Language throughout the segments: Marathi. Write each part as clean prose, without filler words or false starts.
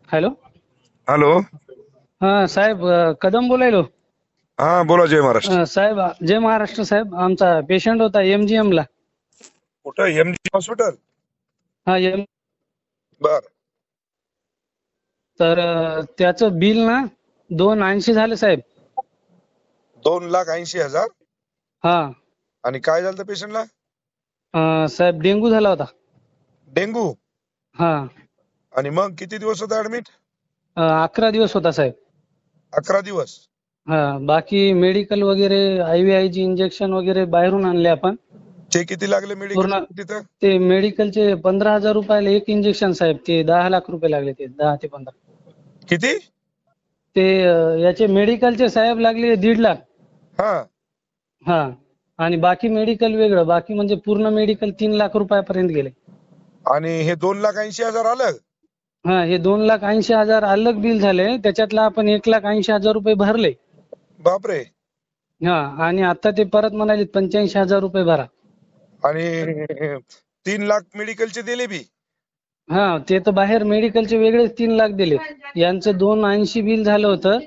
हॅलो. हॅलो. हा साहेब, कदम बोलायलो. हा बोला. जय महाराष्ट्र. साहेब, जय महाराष्ट्र साहेब. आमचा पेशंट होता MGM ला. कुठं? MG hospital. हा एम बर. तर त्याचं बिल ना 280 झालं साहेब. 2,80,000. हा. आणि काय झालं पेशंटला? साहेब डेंगू झाला होता. डेंगू. हा. आणि मग किती दिवस होता ऍडमिट? 11 दिवस होता साहेब. 11 दिवस. हा. बाकी मेडिकल वगैरे IVI ची इंजेक्शन वगैरे बाहेरून आणले आपण. ते किती लागले मेडिकल पूर्ण तिथं? ते मेडिकलचे 15,000 रुपयाला एक इंजेक्शन साहेब. ते 10 लाख रुपये लागले. ते 10 ते 15. किती? ते याचे मेडिकलचे साहेब लागले 1.5 लाख. हा. हा. आणि बाकी मेडिकल वेगळं. बाकी म्हणजे पूर्ण मेडिकल 3 लाख रुपयापर्यंत गेले. आणि हे 2,80,000 आलं? हा. हे 2,80,000 अलग बिल झाले. त्याच्यातला आपण 1,80,000 रुपये भरले. बापरे. हा. आणि आता ते परत म्हणाले 85,000 रुपये भरा. आणि 3 लाख मेडिकलचे दिले बी? हा. ते तर बाहेर मेडिकलचे वेगळेच 3 लाख दिले. यांचं 280 बिल झालं होतं.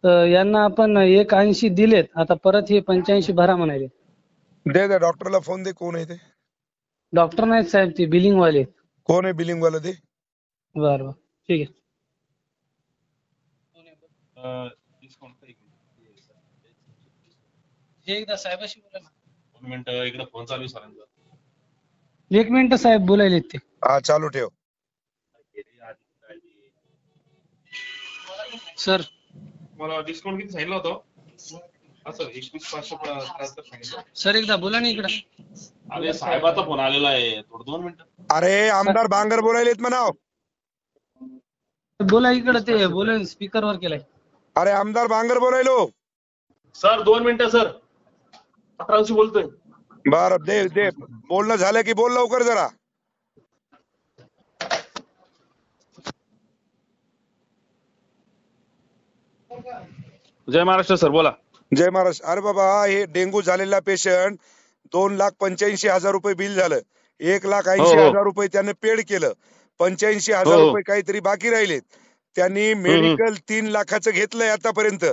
तर यांना आपण 180 दिलेत. आता परत हे 85 भरा म्हणाले. दे डॉक्टरला फोन दे. कोण आहे ते? डॉक्टर नाहीत साहेब, ते बिलिंग वाले. कोण आहे बिलिंग वाला ते? बरं बरं, ठीक आहे. हे एकदा साहेबाशी बोला ना. 2 मिनिट इकडे फोन चालू आहे सरांचा. 1 मिनिट साहेब, बोलायलेत ते. हा चालू ठेव. सर, मला डिस्काउंट किती सांगितलं होतं? असं 21,573 सांगितलं. सर एकदा बोला ना इकडं. अरे साहेबाचा फोन आलेला आहे, थोडं 2 मिनिटं. अरे आमदार बांगर बोलायलेत म्हणाव. बोला इकडं. ते बोला, स्पीकर वर केलाय. अरे आमदार बांगर बोलायलो. सर 2 मिनिटं सर, 18शी बोलतोय. बर दे दे. बोलणं झालं की बोल लवकर जरा. जय महाराष्ट्र सर, बोला. जय महाराज. अरे बाबा, हे डेंगू झालेला पेशंट 2,85,000 रुपये बिल झालं. हो 1,80,000 रुपये त्याने पेड केलं. 85,000 हो. रुपये काहीतरी बाकी राहिलेत. त्यांनी मेडिकल 3 लाखाचं घेतलंय आतापर्यंत.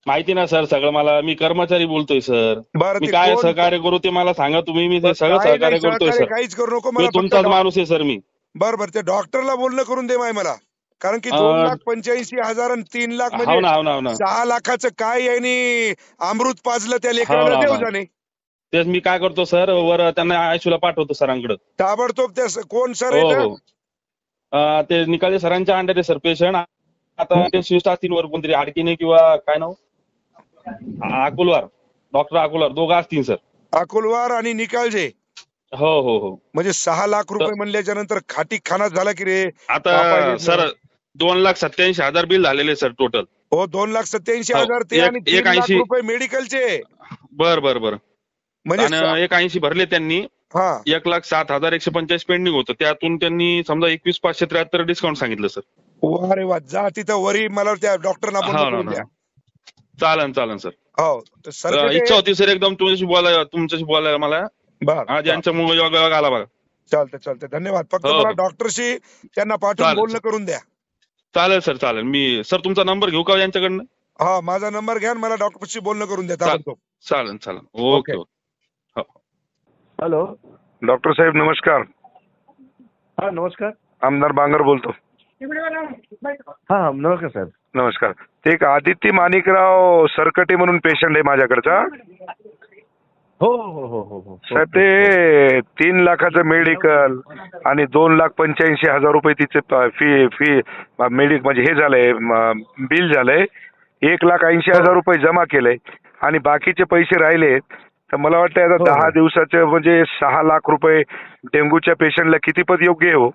माहिती ना सर सगळं मला. मी कर्मचारी बोलतोय सर. बरं मी ते काय कोण? सहकार्य करू ते मला सांगा तुम्ही. मी ते सगळं काय नाही सहकार्य करतोय सहकार्य सर. काहीच करू नको. मी मला फक्त तुमचाच माणूस आहे सर मी. बर ते डॉक्टरला बोलणं करून दे माय मला. कारण की अं, 2,85,000 आणि 3 लाख हो म्हणजे ना हो ना हो ना 6 लाखाचं काय यांनी अमृत पाजलं त्या हो लेकराला ना हो देव ना. जाणे. तेच मी काय करतो सर, वर त्यांना आयशूला पाठवतो सरांकडे. ताबडतोब त्या कोण सर हो आहे? हो. ते निकाले सरांच्या अंडर आहे सर पेशंट. आता ते शिफ्ट असतील वर कोणतरी आडकीने किंवा काय नाव, अकोलवार, डॉक्टर अकोलवार दोघं असतील सर. अकोलवार आणि निकालजे. हो हो हो. म्हणजे 6 लाख तर रुपये म्हणल्याच्या नंतर खाटी खाना झाला की रे. आता कापायचे सर 2,87,000 बिल झालेले सर टोटल. हो. हो. 2,87,000 ते आणि 3 लाख 1,80. रुपये मेडिकलचे. बर बर बर. म्हणजे आणि 1,80 भरले त्यांनी. हा. 1,07,145 पेंडिंग होतं. त्यातून त्यांनी समजा 21,573 डिस्काउंट सांगितलं सर. वा रे वा. जा तिथं वरी मला त्या डॉक्टरना बोलणं हो ना करून ना. द्या. चालन चालन सर. हो. तर सरकटे. इच्छा होती सर एकदम तुमच्याशी बोलायला मला. बर आज यांच्यामुळे योग आला बघा. चालतंय धन्यवाद. फक्त हो मला हो. डॉक्टरशी त्यांना पाठवून चालेल बोलणं करून द्या. चालेल सर चालेल. मी सर तुमचा नंबर घेऊ का यांच्याकडनं? हा माझा नंबर घ्या आणि मला डॉक्टरशी बोलणं करून द्या ताबडतोब. चालेल चालेल. ओके. Okay okay. हो. हॅलो. डॉक्टर साहेब नमस्कार. हा नमस्कार. आमदार बांगर बोलतो. हा नमस्कार साहेब. नमस्कार. ते एक आदित्य माणिकराव सरकटे म्हणून पेशंट आहे माझ्याकडचा. हो हो हो हो हो. साहेब ते 3 लाखाचं मेडिकल आणि 2,85,000 रुपये तिचे फी मेडिक म्हणजे हे झालंय, बिल झालंय. 1,80,000 रुपये जमा केलंय आणि बाकीचे पैसे राहिले. तर मला वाटतं आता हो, 10 हो. दिवसाचे म्हणजे 6 लाख रुपये डेंग्यूच्या पेशंटला किती पद योग्य आहे हो?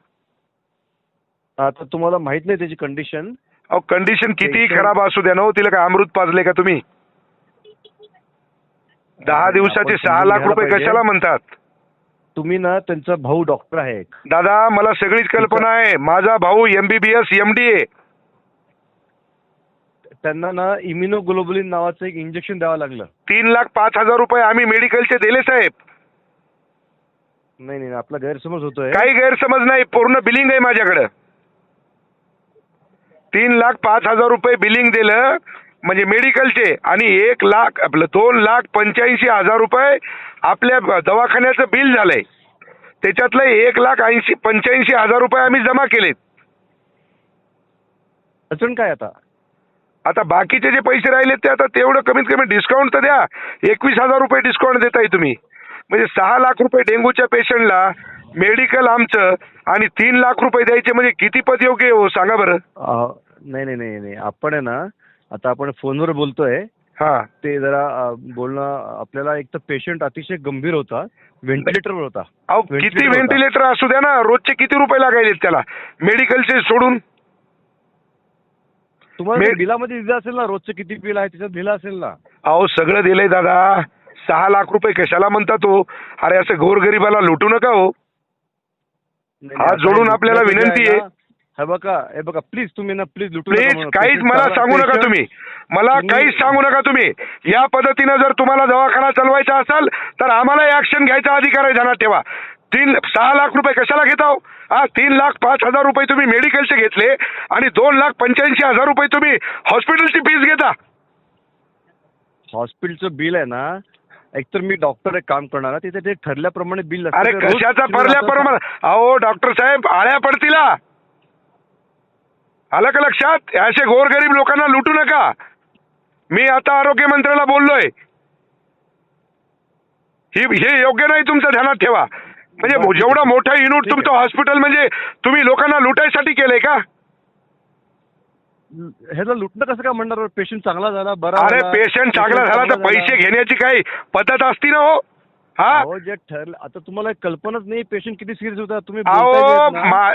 आता तुम्हाला माहित नाही त्याची कंडिशन. अहो कंडिशन कितीही patient- खराब असू द्या ना हो, तिला काय अमृत पाजले का तुम्ही? 10 दिवसाचे आपण 6 समजून लाख घ्यायला रुपये पाहिजे. कशाला म्हणतात? तुम्ही ना त्यांचा भाऊ डॉक्टर आहे एक. दादा मला सगळीच कल्पना आहे. माझा भाऊ MBBS MD आहे. त्यांना ना इम्युनोग्लोबुलिन नावाचं एक इंजेक्शन द्यावं लागलं. 3,05,000 रुपये आम्ही मेडिकलचे दिले साहेब. नाही नाही आपला गैरसमज होतोय. काही गैरसमज नाही. पूर्ण बिलिंग आहे माझ्याकडे. 3,05,000 रुपये बिलिंग दिलं म्हणजे मेडिकलचे, आणि 2,85,000 रुपये आपल्या दवाखान्याचं बिल झालंय. त्याच्यातलं 1,85,000 रुपये आम्ही जमा केलेत. अडचण काय आता बाकीचे जे पैसे राहिले ते आता तेवढं कमीत कमी डिस्काउंट तर द्या. 21,000 रुपये डिस्काउंट देताय तुम्ही, म्हणजे 6 लाख रुपये डेंग्यूच्या पेशंटला मेडिकल आमचं आणि 3 लाख रुपये द्यायचे म्हणजे किती पद योग्य हो सांगा बरं. नाही नाही नाही नाही आपण आहे ना, आता आपण फोनवर बोलतोय, हा ते जरा बोलणं आपल्याला, एक तर पेशंट अतिशय गंभीर होता, व्हेंटिलेटरवर होता. अहो किती व्हेंटिलेटर असू द्या ना, रोजचे किती रुपये लागायले त्याला मेडिकलचे सोडून. तुम्हाला बिलामध्ये दिलं असेल ना, रोजचं किती बिल आहे त्याच्यात दिलं असेल ना. अहो सगळं दिलंय दादा. 6 लाख रुपये कशाला म्हणता तो? अरे असं गोरगरिबाला लुटू नका हो. हात जोडून आपल्याला विनंती आहे. हे बघा प्लीज तुम्ही ना, प्लीज लुटू प्लीज काहीच मला सांगू नका तुम्ही, मला काहीच सांगू नका तुम्ही. या पद्धतीनं जर तुम्हाला दवाखाना चालवायचा असेल तर आम्हाला ऍक्शन घ्यायचा अधिकार आहे, ध्यानात ठेवा. 6 लाख रुपये कशाला घेता हो? 3,05,000 रुपये तुम्ही मेडिकलचे घेतले आणि 2,85,000 रुपये तुम्ही हॉस्पिटलची फीस घेता. हॉस्पिटलचं बिल आहे ना, एकतर मी डॉक्टर एक काम करणार ना, तिथे ते ठरल्याप्रमाणे बिल असतं. अरे कशाचा ठरल्याप्रमाणे? अहो डॉक्टर साहेब आळ्या पडतीला. आलं का लक्षात? असे गोरगरीब लोकांना लुटू नका. मी आता आरोग्यमंत्र्याला बोललोय, हे योग्य नाही, तुमचं ध्यानात ठेवा. म्हणजे जेवढं मोठं युनिट तुमचं हॉस्पिटल म्हणजे तुम्ही लोकांना लुटायसाठी केलंय का? ह्याला लुटणं कसं काय म्हणणार? पेशंट चांगला झाला, बरा. अरे पेशंट चांगला झाला तर पैसे घेण्याची काही पद्धत असती ना हो. हा जे ठरलं, आता तुम्हाला कल्पनाच नाही पेशंट किती सिरियस होता. तुम्ही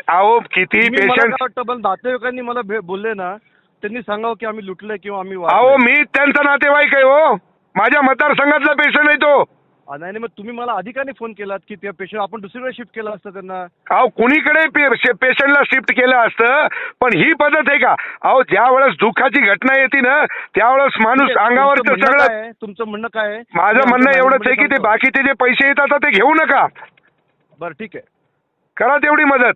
अहो किती पेशंट वाटतं नातेवाईकांनी मला बोलले ना, त्यांनी सांगावं की आम्ही लुटलंय किंवा आम्ही. अहो मी त्यांचा नातेवाईक आहे हो, माझ्या मतदारसंघातला पेशंट आहे तो. नाही मग तुम्ही मला अधिकाने फोन केलात की त्या पेशंट आपण दुसरीकडे शिफ्ट केलं असतं त्यांना. अहो कुणीकडे पेशंटला शिफ्ट केलं असतं, पण ही पद्धत आहे का? अहो ज्या वेळेस दुःखाची घटना येते ना, त्यावेळेस माणूस अंगावरचं सगळं. तुमचं म्हणणं काय आहे? माझं म्हणणं एवढंच आहे की ते बाकीचे जे पैसे येतात ते घेऊ नका. बरं ठीक आहे, करा तेवढी मदत.